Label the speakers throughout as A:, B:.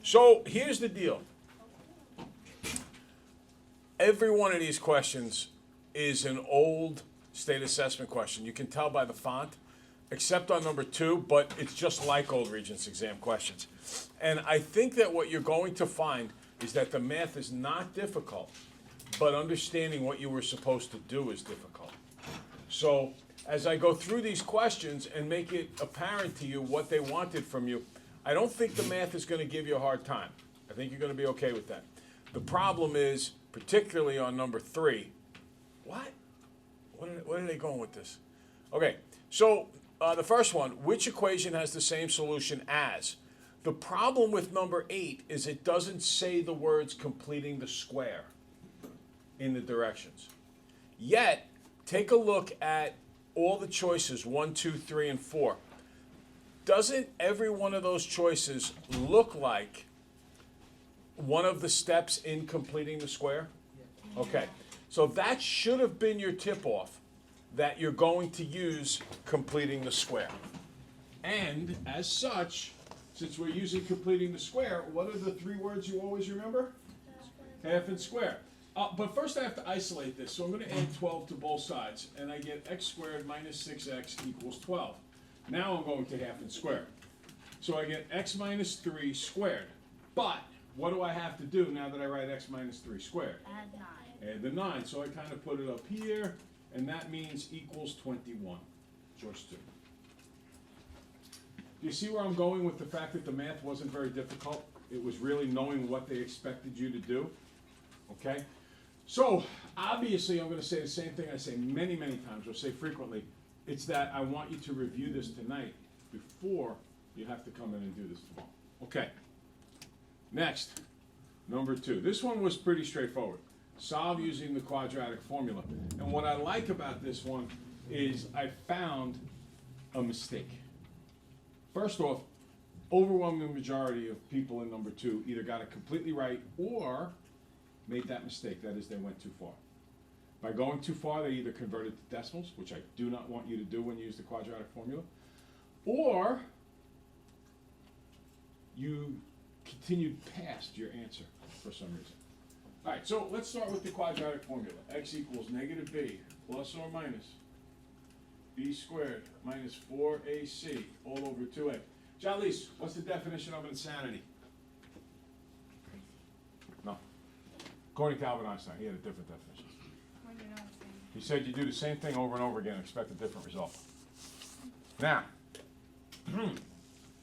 A: So here's the deal. Every one of these questions is an old state assessment question. You can tell by the font, except on number 2, but it's just like old Regents exam questions. And I think that what you're going to find is that the math is not difficult, but understanding what you were supposed to do is difficult. So as I go through these questions and make it apparent to you what they wanted from you, I don't think the math is going to give you a hard time. I think you're going to be okay with that. The problem is, particularly on number 3, where are they going with this? Okay, so the first one, which equation has the same solution as? The problem with number 8 is it doesn't say the words completing the square in the directions. Yet, take a look at all the choices, 1, 2, 3, and 4. Doesn't every one of those choices look like one of the steps in completing the square? Okay, so that should have been your tip-off that you're going to use completing the square. And as such, since we're using completing the square, what are the 3 words you always remember? Half and square. But first I have to isolate this, so I'm going to add 12 to both sides, and I get x squared minus 6x equals 12. Now I'm going to half and square. So I get x minus 3 squared. But what do I have to do now that I write x minus 3 squared?
B: Add 9.
A: Add the 9. So I kind of put it up here, and that means equals 21. Choice 2. Do you see where I'm going with the fact that the math wasn't very difficult? It was really knowing what they expected you to do. Okay? So, obviously, I'm going to say the same thing I say many, many times, or say frequently. It's that I want you to review this tonight before you have to come in and do this tomorrow. Okay. Next, number 2. This one was pretty straightforward. Solve using the quadratic formula. And what I like about this one is I found a mistake. First off, overwhelming majority of people in number 2 either got it completely right or made that mistake. That is, they went too far. By going too far, they either converted to decimals, which I do not want you to do when you use the quadratic formula, or you continued past your answer for some reason. All right, so let's start with the quadratic formula. X equals negative b plus or minus b squared minus 4ac all over 2a. Jalise, what's the definition of insanity? No. According to Albert Einstein, he had a different definition. He said you do the same thing over and over again and expect a different result. Now,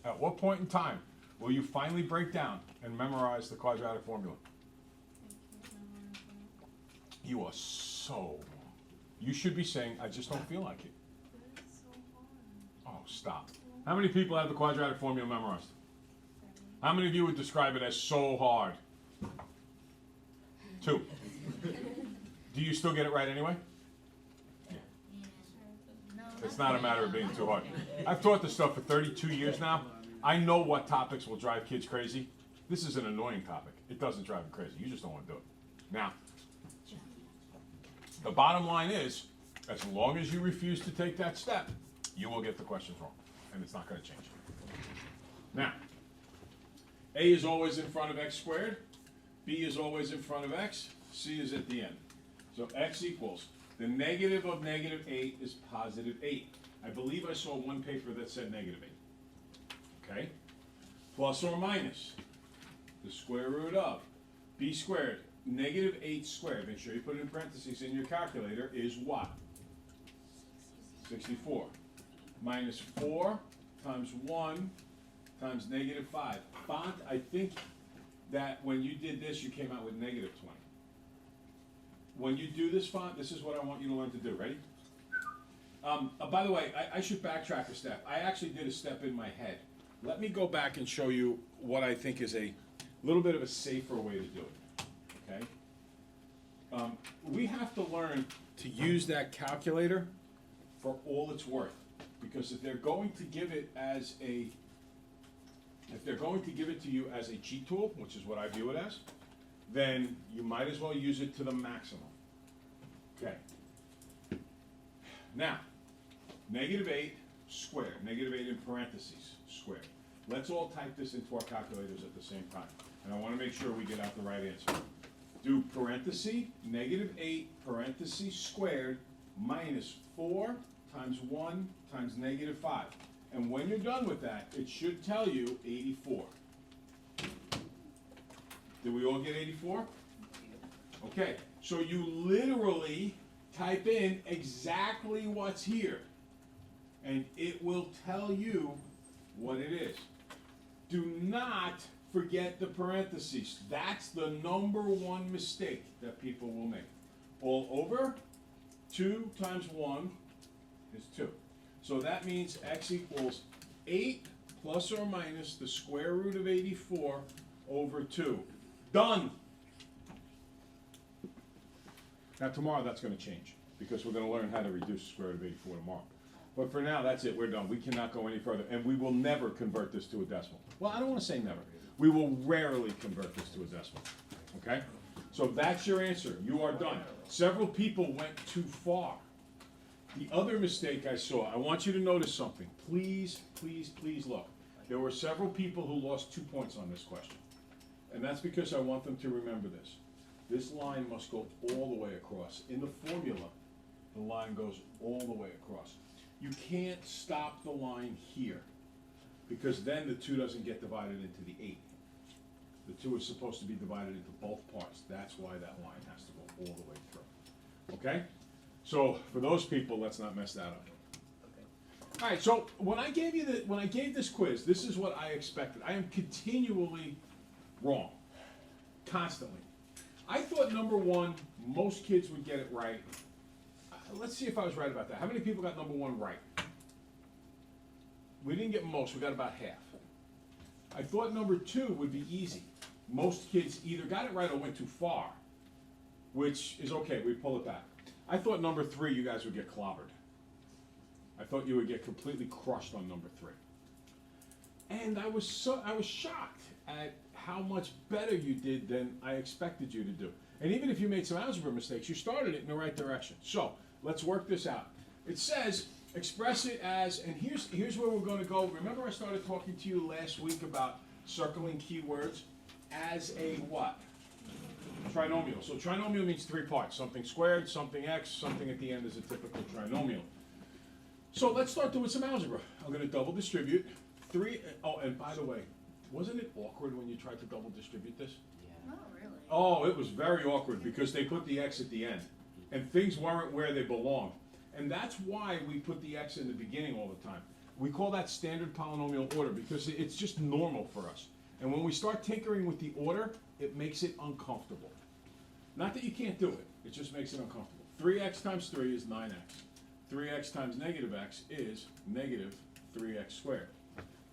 A: at what point in time will you finally break down and memorize the quadratic formula? You are so... You should be saying, I just don't feel like it. Oh, stop. How many people have the quadratic formula memorized? How many of you would describe it as so hard? 2. Do you still get it right anyway? It's not a matter of being too hard. I've taught this stuff for 32 years now. I know what topics will drive kids crazy. This is an annoying topic. It doesn't drive them crazy. You just don't want to do it. Now, the bottom line is, as long as you refuse to take that step, you will get the questions wrong, and it's not going to change. Now, a is always in front of x squared, b is always in front of x, c is at the end. So x equals, the negative of negative 8 is positive 8. I believe I saw one paper that said negative 8. Okay? Plus or minus the square root of b squared, negative 8 squared, make sure you put it in parentheses in your calculator, is what? 64. Minus 4 times 1 times negative 5. Font, I think that when you did this, you came out with negative 20. When you do this font, this is what I want you to learn to do. Ready? By the way, I should backtrack a step. I actually did a step in my head. Let me go back and show you what I think is a little bit of a safer way to do it. Okay? We have to learn to use that calculator for all it's worth. Because if they're going to give it as a, if they're going to give it to you as a cheat tool, which is what I view it as, then you might as well use it to the maximum. Okay. Now, negative 8 squared, negative 8 in parentheses squared. let's all type this into our calculators at the same time. And I want to make sure we get out the right answer. Do parenthesis, -8, parenthesis squared, minus 4 times 1 times -5. And when you're done with that, it should tell you 84. Did we all get 84? Okay, so you literally type in exactly what's here, and it will tell you what it is. Do not forget the parentheses. That's the number one mistake that people will make. All over 2 times 1 is 2. So that means x equals 8 plus or minus the square root of 84 over 2. Done. Now tomorrow that's going to change, because we're going to learn how to reduce the square root of 84 tomorrow. But for now, that's it. We're done. We cannot go any further. And we will never convert this to a decimal. Well, I don't want to say never. We will rarely convert this to a decimal. Okay? So that's your answer. You are done. Several people went too far. The other mistake I saw, I want you to notice something. Please, please, please look. There were several people who lost 2 points on this question. And that's because I want them to remember this. This line must go all the way across. In the formula, the line goes all the way across. You can't stop the line here, because then the 2 doesn't get divided into the 8. The 2 is supposed to be divided into both parts. That's why that line has to go all the way through. Okay? So for those people, let's not mess that up. Okay. All right. So when I gave this quiz, this is what I expected. I am continually wrong, constantly. I thought number 1, most kids would get it right. Let's see if I was right about that. How many people got number 1 right? We didn't get most. We got about half. I thought number 2 would be easy. Most kids either got it right or went too far, which is okay. We pull it back. I thought number 3, you guys would get clobbered. I thought you would get completely crushed on number 3. And I was shocked at how much better you did than I expected you to do. And even if you made some algebra mistakes, you started it in the right direction. So let's work this out. It says express it as, and here's where we're going to go. Remember I started talking to you last week about circling keywords as a what? Trinomial. So trinomial means 3 parts. Something squared, something x, something at the end is a typical trinomial. So let's start doing some algebra. I'm going to double distribute 3. Oh, and by the way, wasn't it awkward when you tried to double distribute this?
B: Yeah. Oh, really?
A: Oh, it was very awkward because they put the x at the end, and things weren't where they belonged. And that's why we put the x in the beginning all the time. We call that standard polynomial order because it's just normal for us. And when we start tinkering with the order, it makes it uncomfortable. Not that you can't do it, it just makes it uncomfortable. 3x times 3 is 9x. 3x times negative x is negative 3x squared.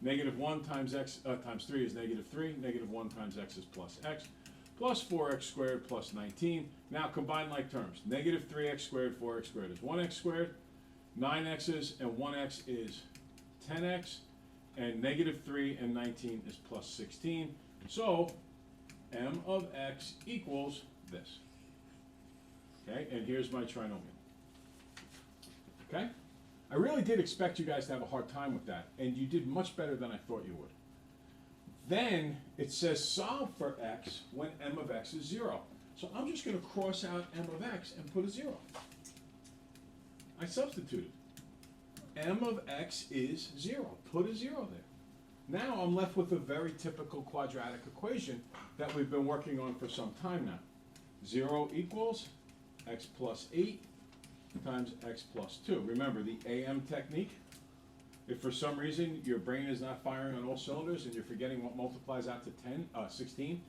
A: Negative 1 times x times 3 is negative 3. Negative 1 times x is plus x. Plus 4x squared plus 19. Now combine like terms. Negative 3x squared, 4x squared is 1x squared. 9x's and 1x is 10x. And negative 3 and 19 is plus 16. So m of x equals this. Okay, and here's my trinomial. Okay? I really did expect you guys to have a hard time with that, and you did much better than I thought you would. Then it says solve for x when m of x is 0. So I'm just going to cross out m of x and put a 0. I substituted. M of x is 0. Put a 0 there. Now I'm left with a very typical quadratic equation that we've been working on for some time now. 0 equals x plus 8 times x plus 2. Remember the AM technique. If for some reason your brain is not firing on all cylinders and you're forgetting what multiplies out to 16,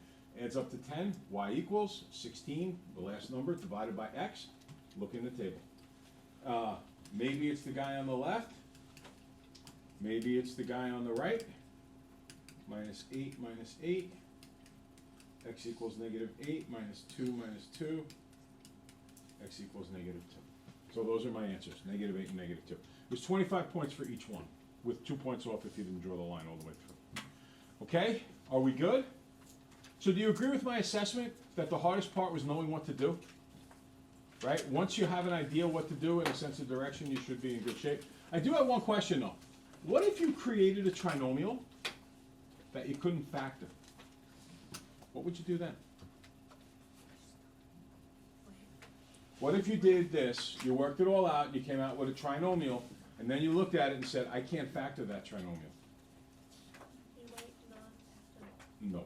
A: adds up to 10, y equals 16, the last number, divided by x. Look in the table. Maybe it's the guy on the left. Maybe it's the guy on the right. Minus 8 minus 8. X equals negative 8 minus 2 minus 2. X equals negative 2. So those are my answers, negative 8 and negative 2. There's 25 points for each one, with 2 points off if you didn't draw the line all the way through. Okay, are we good? So do you agree with my assessment that the hardest part was knowing what to do? Right? Once you have an idea what to do in a sense of direction, you should be in good shape. I do have one question though. What if you created a trinomial that you couldn't factor, what would you do then? What if you did this, you worked it all out, you came out with a trinomial, and then you looked at it and said, I can't factor that trinomial?
B: You might not have to.
A: No.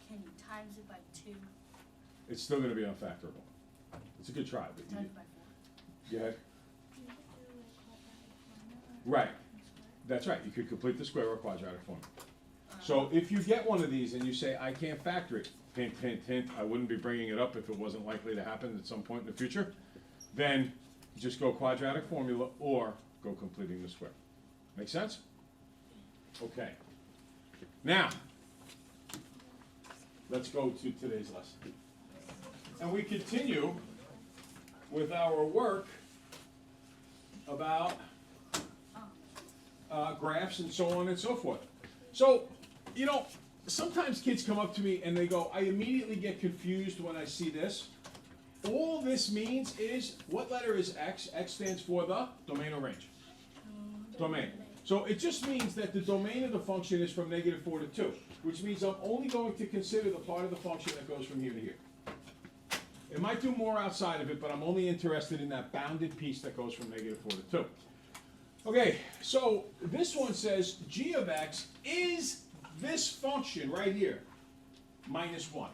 C: Can you times it by 2?
A: It's still gonna be unfactorable. It's a good try, but you,
C: Times by 4?
A: go ahead.
B: You could do like quadratic formula.
A: Right.
B: Square.
A: That's right, you could complete the square or quadratic formula. So if you get one of these and you say, I can't factor it, hint, hint, hint, I wouldn't be bringing it up if it wasn't likely to happen at some point in the future, then just go quadratic formula or go completing the square. Make sense? Okay. Now, let's go to today's lesson. And we continue with our work about graphs and so on and so forth. So, you know, sometimes kids come up to me and they go, I immediately get confused when I see this. All this means is, what letter is X? X stands for the domain or range? Domain. So it just means that the domain of the function is from -4 to 2, which means I'm only going to consider the part of the function that goes from here to here. It might do more outside of it, but I'm only interested in that bounded piece that goes from -4 to 2. Okay, so this one says g of x is this function right here, -1.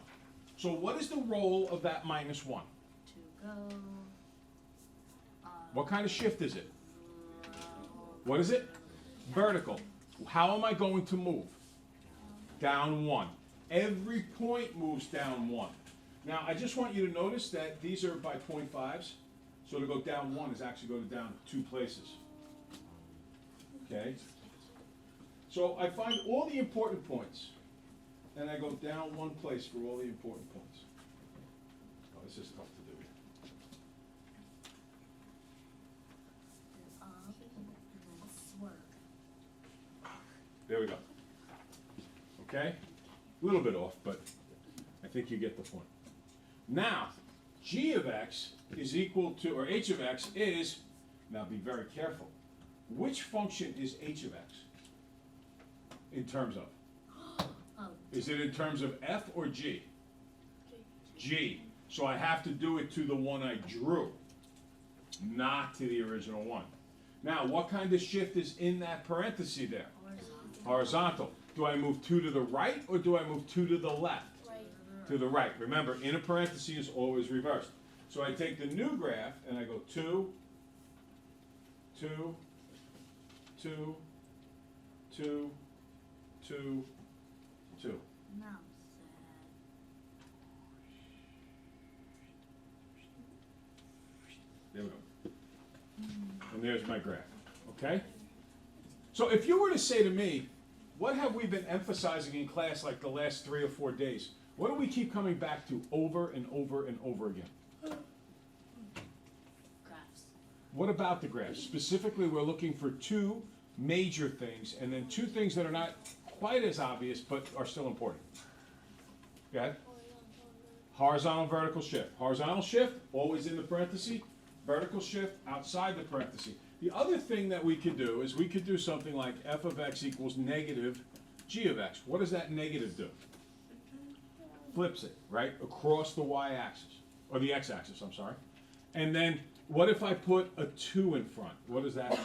A: So what is the role of that -1?
C: To go.
A: What kind of shift is it? What is it? Vertical. How am I going to move? Down 1. Every point moves down 1. Now, I just want you to notice that these are by 0.5s. So to go down 1 is actually going down 2 places. Okay? So I find all the important points, and I go down 1 place for all the important points. Oh, this is tough to do.
C: Swerve.
A: There we go. Okay? A little bit off, but I think you get the point. Now, g of x is equal to, or h of x is, now be very careful, which function is h of x? In terms of?
C: Oh,
A: Is it in terms of f or g? G. So I have to do it to the one I drew, not to the original one. Now, what kind of shift is in that parenthesis there?
C: horizontal.
A: Horizontal. Do I move 2 to the right or do I move 2 to the left?
B: Right.
A: To the right. Remember, in a parenthesis is always reversed. So I take the new graph and I go 2, 2, 2, 2, 2, 2.
C: Now sad.
A: There we go. And there's my graph. Okay? So if you were to say to me, what have we been emphasizing in class like the last 3 or 4 days? What do we keep coming back to over and over and over again?
C: Graphs.
A: What about the graphs? Specifically, we're looking for 2 major things and then 2 things that are not quite as obvious but are still important. Go ahead. Horizontal, vertical shift. Horizontal shift, always in the parenthesis. Vertical shift, outside the parenthesis. The other thing that we could do is we could do something like f of x equals negative g of x. What does that negative do? Flips it, right? Across the y-axis, or the x-axis, I'm sorry. And then, what if I put a 2 in front? What does that do?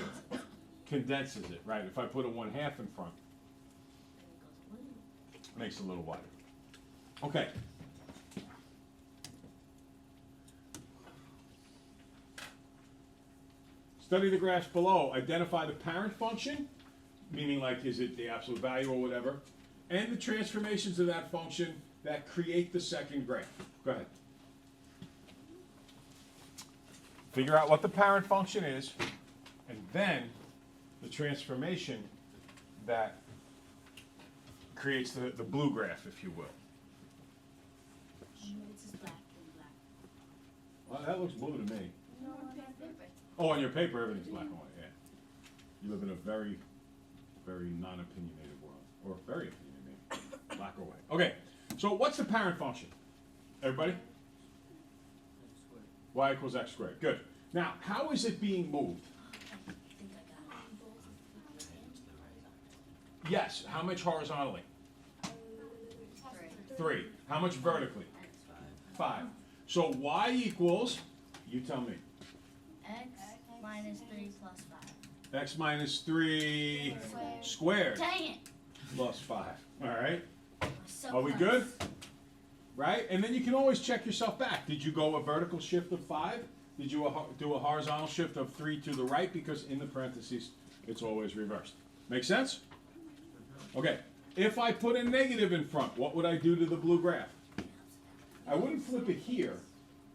A: Condenses it, right? If I put a 1/2 in front, makes it a little wider. Okay. Study the graphs below. Identify the parent function, meaning like is it the absolute value or whatever, and the transformations of that function that create the second graph. Go ahead. Figure out what the parent function is, and then the transformation that creates the blue graph, if you will.
C: It's just black and black.
A: Well, that looks blue to me.
B: No, on that paper.
A: Oh, on your paper, everything's black and white, yeah. You live in a very, very non-opinionated world, or very opinionated, black or white. Okay, so what's the parent function? Everybody? Y equals x squared, good. Now, how is it being moved?
C: I think I got it.
A: Yes. How much horizontally?
C: Three.
A: 3. How much vertically?
C: X
A: 5. So y equals, you tell me,
C: X minus 3 plus 5.
A: x minus 3
C: Squared.
A: squared
C: Dang it!
A: plus 5. All right?
C: So
A: Are we
C: close.
A: good? Right? And then you can always check yourself back. Did you go a vertical shift of 5? Did you do a horizontal shift of 3 to the right? Because in the parentheses, it's always reversed. Make sense? Okay. If I put a negative in front, what would I do to the blue graph? I wouldn't flip it here.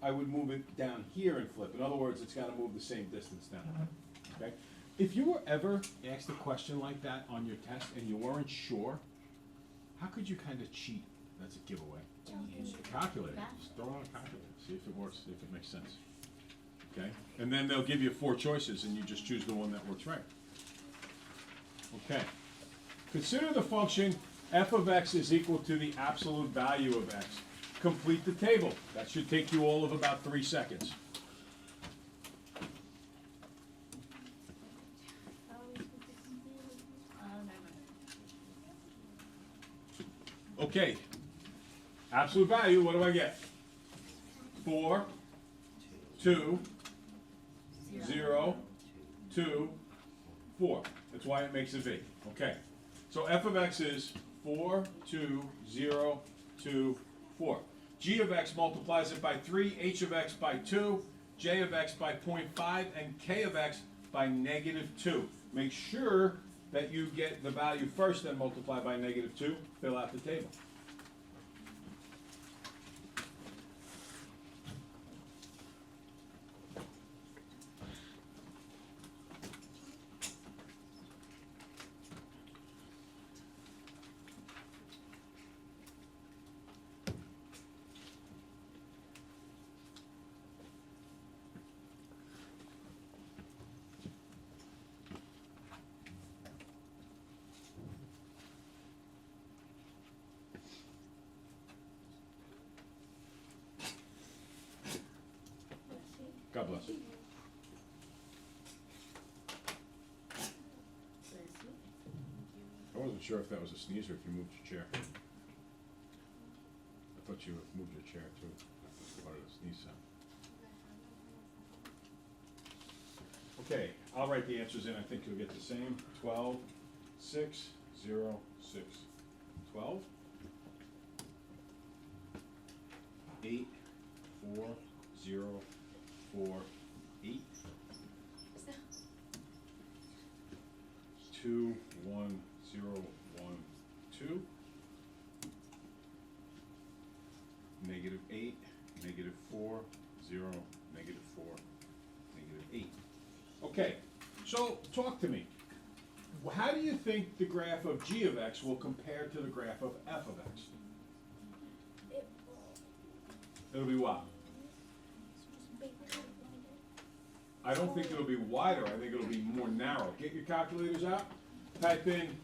A: I would move it down here and flip. In other words, it's got to move the same distance down. Okay? If you were ever asked a question like that on your test and you weren't sure, how could you kind of cheat? That's a giveaway. Calculator. Just throw on a calculator. See if it works, see if it makes sense. Okay? And then they'll give you 4 choices and you just choose the one that works right. Okay. Consider the function f of x is equal to the absolute value of x. Complete the table. That should take you all of about 3 seconds. Okay. Absolute value, what do I get? 4, 2, 0, 2, 4. That's why it makes a V. Okay. So f of x is 4, 2, 0, 2, 4. G of x multiplies it by 3, h of x by 2, j of x by 0.5, and k of x by -2. Make sure that you get the value first, then multiply by -2. Fill out the table. God bless. I wasn't sure if that was a sneeze or if you moved your chair. I thought you moved your chair too. Part of the sneeze sound. Okay, I'll write the answers in. I think you'll get the same. 12, 6, 0, 6. 12, 8, 4, 0, 4, 8. 2, 1, 0, 1, 2. -8, -4, 0, -4, -8. Okay, so talk to me. How do you think the graph of g of x will compare to the graph of f of x? It'll be what? I don't think it'll be wider, I think it'll be more narrow. Get your calculators out, type in,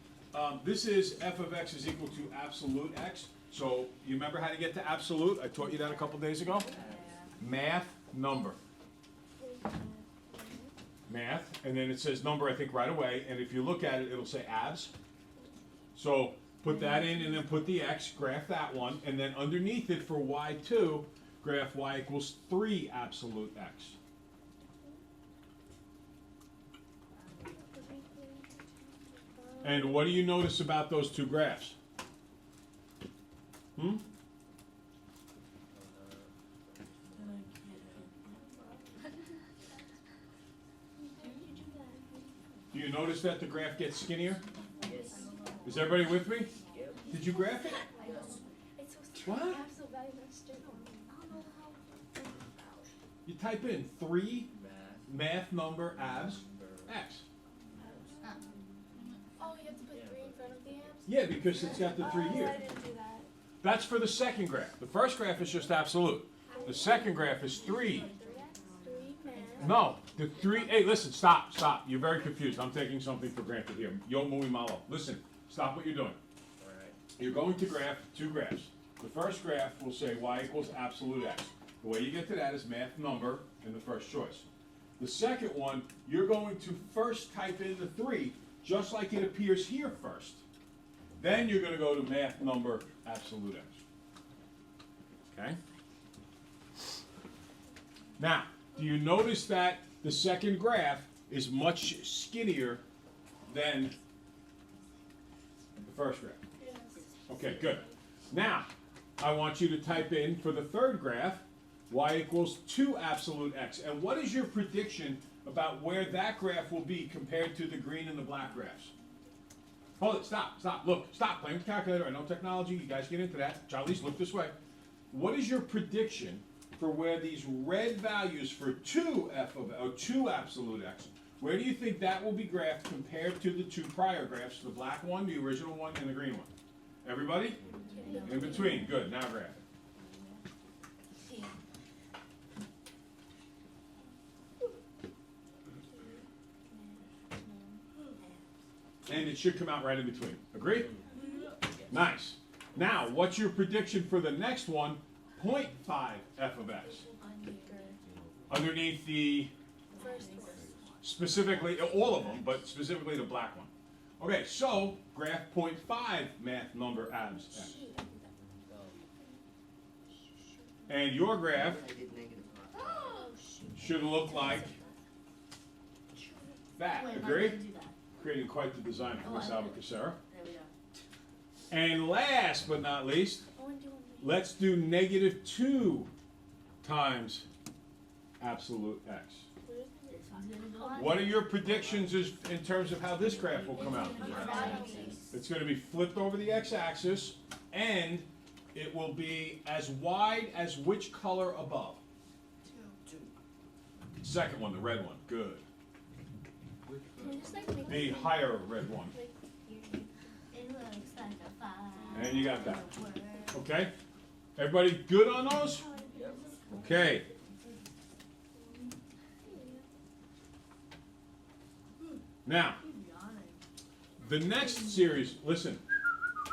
A: this is f of x is equal to absolute x. So you remember how to get to absolute? I taught you that a couple days ago. Math, number. Math, and then it says number, I think, right away, and if you look at it, it'll say abs. So put that in and then put the x, graph that one, and then underneath it for y2, graph y equals 3 absolute x. And what do you notice about those two graphs? Hmm? Do you notice that the graph gets skinnier? Is everybody with me? Did you graph it? What? You type in 3 math number abs x.
B: Oh, you have to put 3 in front of the abs?
A: Yeah, because it's got the 3 here.
B: I didn't do that.
A: That's for the second graph. The first graph is just absolute. The second graph is 3.
B: 3 math.
A: No, the 3. Hey, listen, stop. You're very confused. I'm taking something for granted here. Yo muy malo. Listen, stop what you're doing. You're going to graph 2 graphs. The first graph will say y equals absolute x. The way you get to that is math number in the first choice. The second one, you're going to first type in the 3, just like it appears here first. Then you're going to go to math number absolute x. Okay? Now, do you notice that the second graph is much skinnier than the first graph?
B: Yes.
A: Okay, good. Now, I want you to type in for the third graph, y equals 2 absolute x. And what is your prediction about where that graph will be compared to the green and the black graphs? Hold it, stop, look, stop, playing with the calculator, I know technology, you guys get into that. Charlize, look this way. What is your prediction for where these red values for 2 absolute x, where do you think that will be graphed compared to the two prior graphs, the black one, the original one, and the green one? Everybody? In between, good, now graph it. And it should come out right in between. Agree? Nice. Now, what's your prediction for the next one? 0.5 f of x. Underneath the, specifically, all of them, but specifically the black one. Okay, so graph 0.5 math number abs x. And your graph should look like that.
C: Wait,
A: Agree?
C: how do I do that?
A: Creating quite the design for Miss
C: I
A: Alba Casera.
C: There we go.
A: And last but not least,
B: I want to do one.
A: let's do -2 times absolute x. What are your predictions in terms of how this graph will come out? It's going to be flipped over the x-axis, and it will be as wide as which color above? Second one, the red one. Good.
B: Can I just like make
A: The higher red one.
C: It looks like a fire.
A: And you got that. Okay? Everybody good on those? Okay. Now, the next series, listen. Do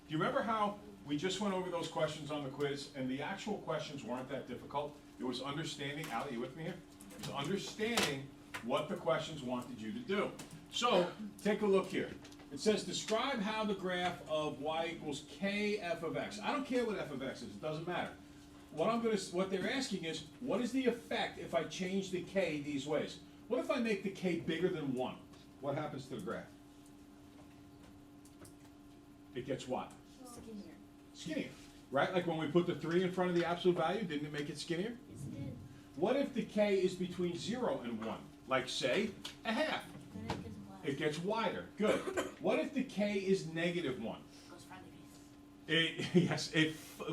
A: you remember how we just went over those questions on the quiz, and the actual questions weren't that difficult? It was understanding, Allie, you with me here? It was understanding what the questions wanted you to do. So, take a look here. It says, describe how the graph of y equals k f of x. I don't care what f of x is, it doesn't matter. What they're asking is, what is the effect if I change the k these ways? What if I make the k bigger than 1? What happens to the graph? It gets what?
C: Skinnier.
A: Skinnier, right? Like when we put the 3 in front of the absolute value, didn't it make it skinnier?
C: Yes, it did.
A: What if the k is between 0 and 1? Like, say, a half.
C: Then it gets black.
A: It gets wider. Good. What if the k is -1?
C: Goes friendly face.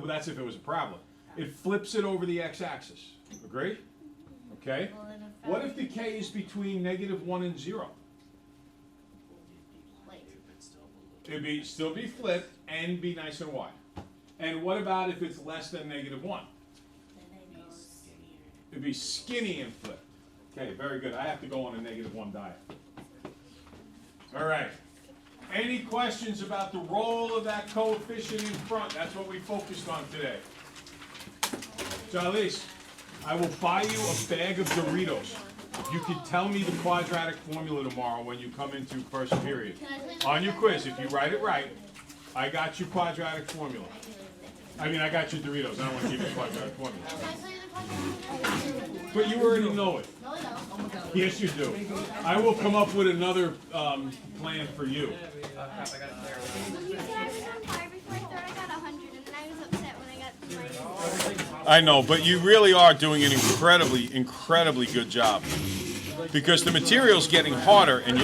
A: That's if it was a problem. It flips it over the x-axis. Agree? Okay.
C: Well, then
A: What if the k is between -1 and 0?
C: Wait.
A: It'd still be flipped and be nice and wide. And what about if it's less than -1?
C: Then it goes.
A: It'd be skinny and flipped. Okay, very good. I have to go on a -1 diet. All right. Any questions about the role of that coefficient in front? That's what we focused on today. Charlize, I will buy you a bag of Doritos. You can tell me the quadratic formula tomorrow when you come into first period.
C: Can I play the
A: On your quiz, if you write it right, I got you quadratic formula. I mean, I got you Doritos. I don't want to give you quadratic formula.
C: Can I play the question?
A: But you already know it.
C: No, I don't.
A: Yes, you do. I will come up with another plan for you.
D: He said I was on fire before I thought I got 100, and then I was upset when I got minus.
A: I know, but you really are doing an incredibly good job. Because the material's getting harder and you're